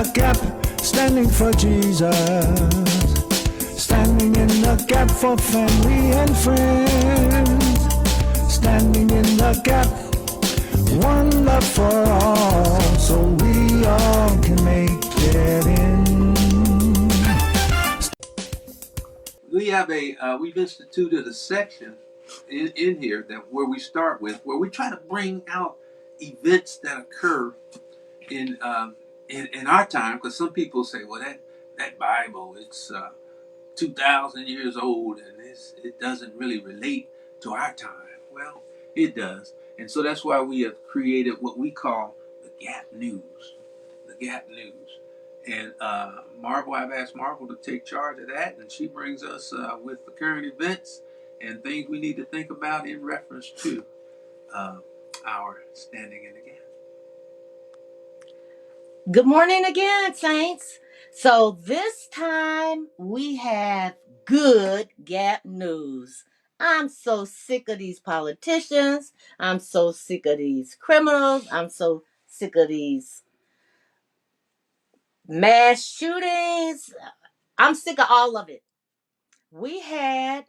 the gap, standing for Jesus. Standing in the gap for family and friends. Standing in the gap, one love for all, so we all can make it in. We have we've instituted a section in here where we start with, where we try to bring out events that occur in our time, because some people say, well, that Bible, it's 2,000 years old and it doesn't really relate to our time. Well, it does, and so that's why we have created what we call the Gap News. The Gap News. And Marvel, I've asked Marvel to take charge of that, and she brings us with the current events and things we need to think about in reference to our standing in the gap. Good morning again, Saints. So this time we have good Gap news. I'm so sick of these politicians. I'm so sick of these criminals. I'm so sick of these mass shootings. I'm sick of all of it. We had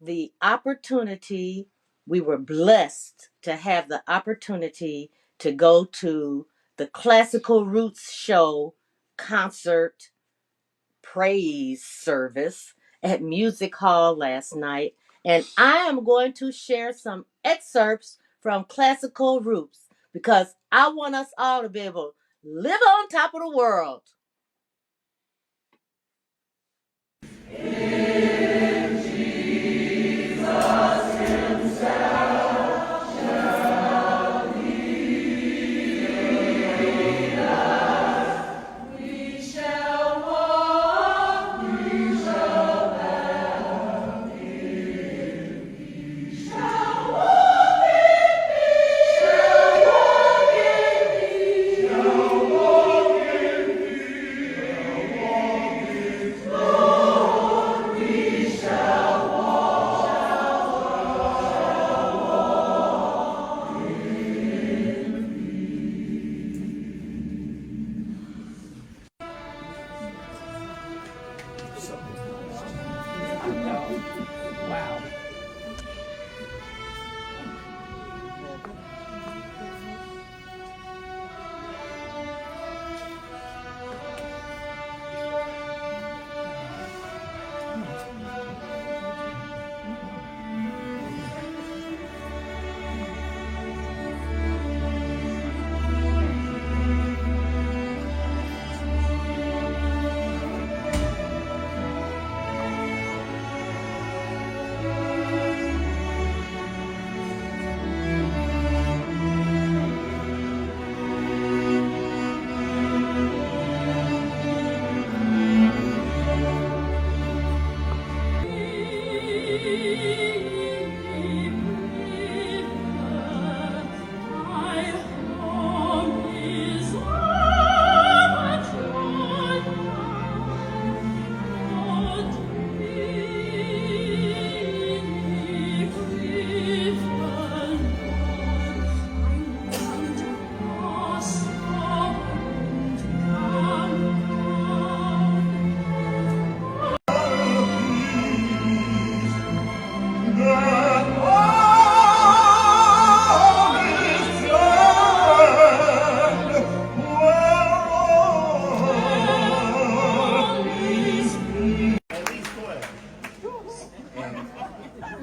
the opportunity, we were blessed to have the opportunity to go to the Classical Roots Show concert praise service at Music Hall last night. And I am going to share some excerpts from Classical Roots because I want us all to be able to live on top of the world. Wow.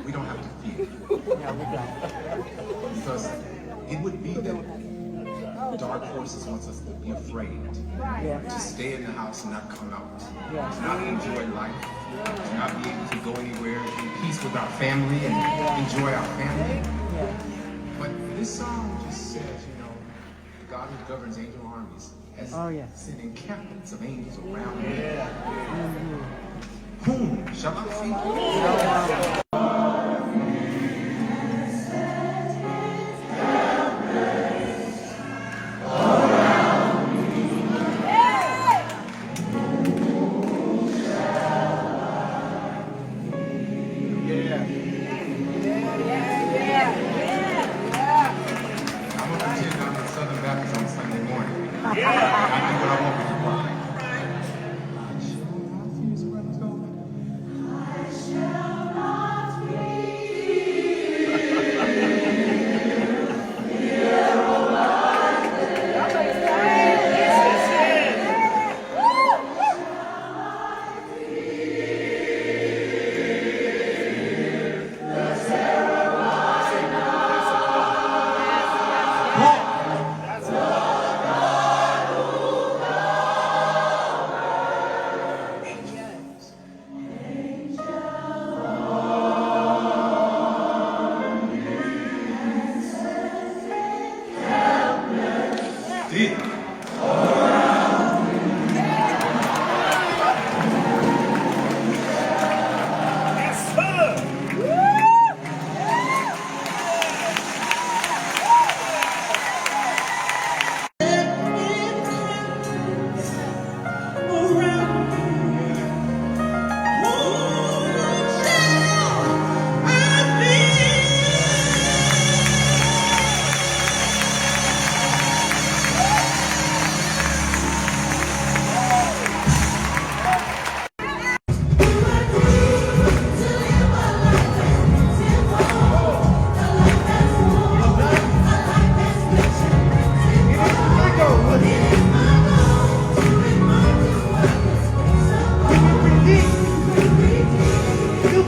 We don't have to fear. Because it would be that dark forces wants us to be afraid. To stay in the house and not come out. To not enjoy life. To not be able to go anywhere in peace with our family and enjoy our family. But this song just says, the God who governs angel armies has sent encampments of angels around me. Whom shall I fear? I do what I want with you.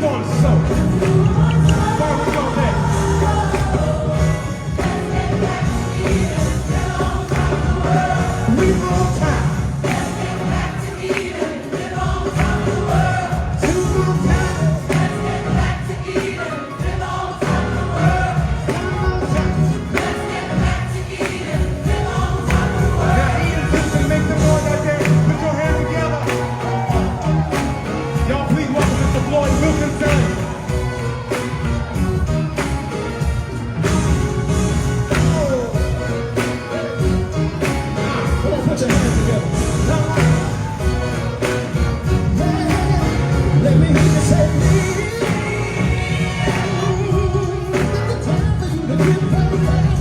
going so. Where we go next? One more time. Two more times. One more time. Now, Ian Simpson, make some noise out there. Put your hands together. Y'all please welcome Mr. Floyd Wilkinson. Come on, put your hands together. Let me hear you say, it's time for you to get back around.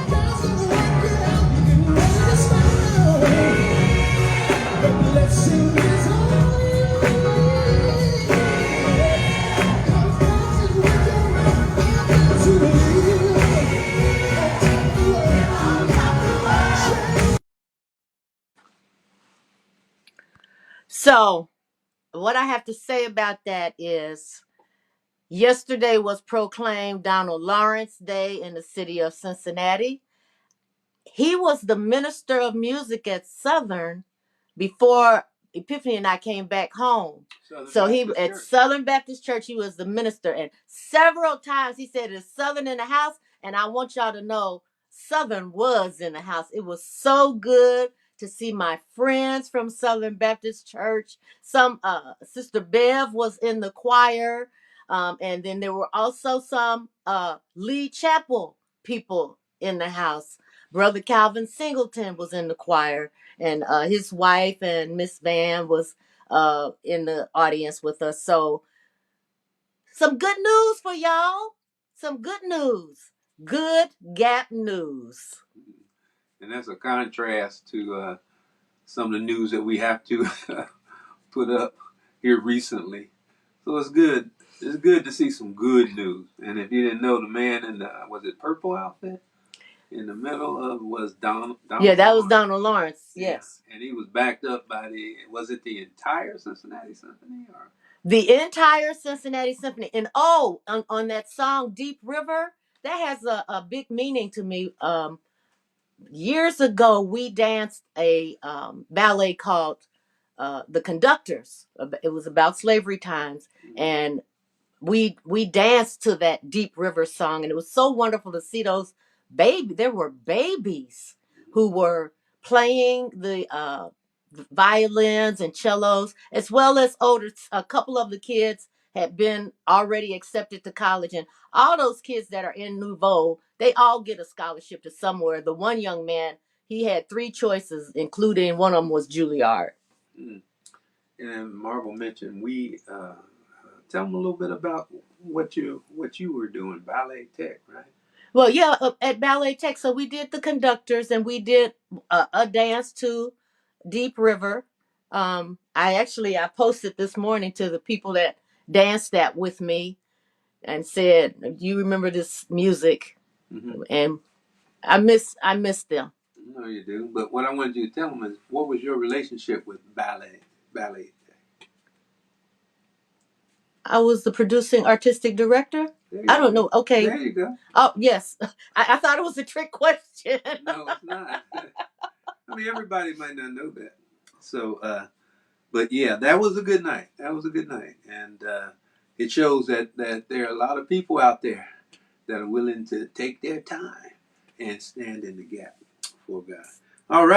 God's gonna work it out. You can ready to smile. The blessing is on you. Cause God is with you. I got to believe. So, what I have to say about that is yesterday was proclaimed Donald Lawrence Day in the city of Cincinnati. He was the minister of music at Southern before Epiphany and I came back home. So he at Southern Baptist Church, he was the minister, and several times he said, "Is Southern in the house?" And I want y'all to know, Southern was in the house. It was so good to see my friends from Southern Baptist Church. Some Sister Bev was in the choir, and then there were also some Lee Chapel people in the house. Brother Calvin Singleton was in the choir, and his wife and Miss Van was in the audience with us. So some good news for y'all. Some good news. Good Gap news. And that's a contrast to some of the news that we have to put up here recently. So it's good. It's good to see some good news. And if you didn't know, the man in the, was it purple outfit? In the middle of was Donald Yeah, that was Lawrence. Donald Lawrence. Yes. Yeah. And he was backed up by was it the entire Cincinnati Symphony? Or? The entire Cincinnati Symphony. And on that song, Deep River, that has a big meaning to me. Years ago, we danced a ballet called The Conductors. It was about slavery times. And we danced to that Deep River song, and it was so wonderful to see those there were babies who were playing the violins and cellos, as well as a couple of the kids had been already accepted to college, and all those kids that are in Nouveau, they all get a scholarship to somewhere. The one young man, he had 3 choices, including one of them was Juilliard. And then Marvel mentioned tell them a little bit about what you were doing, Ballet Tech, right? Well, yeah, at Ballet Tech. So we did the Conductors, and we did a dance to Deep River. I posted this morning to the people that danced that with me and said, "Do you remember this music?" Mm-hmm. And I miss them. No, you do. But what I wanted you to tell them is, what was your relationship with Ballet Tech? I was the producing artistic director. I don't know. Okay. There you go. Oh, yes. I thought it was a trick question. No, it's not. I mean, everybody might not know that. So, but yeah, that was a good night. And it shows that there are a lot of people out there that are willing to take their time and stand in the gap for God. All right.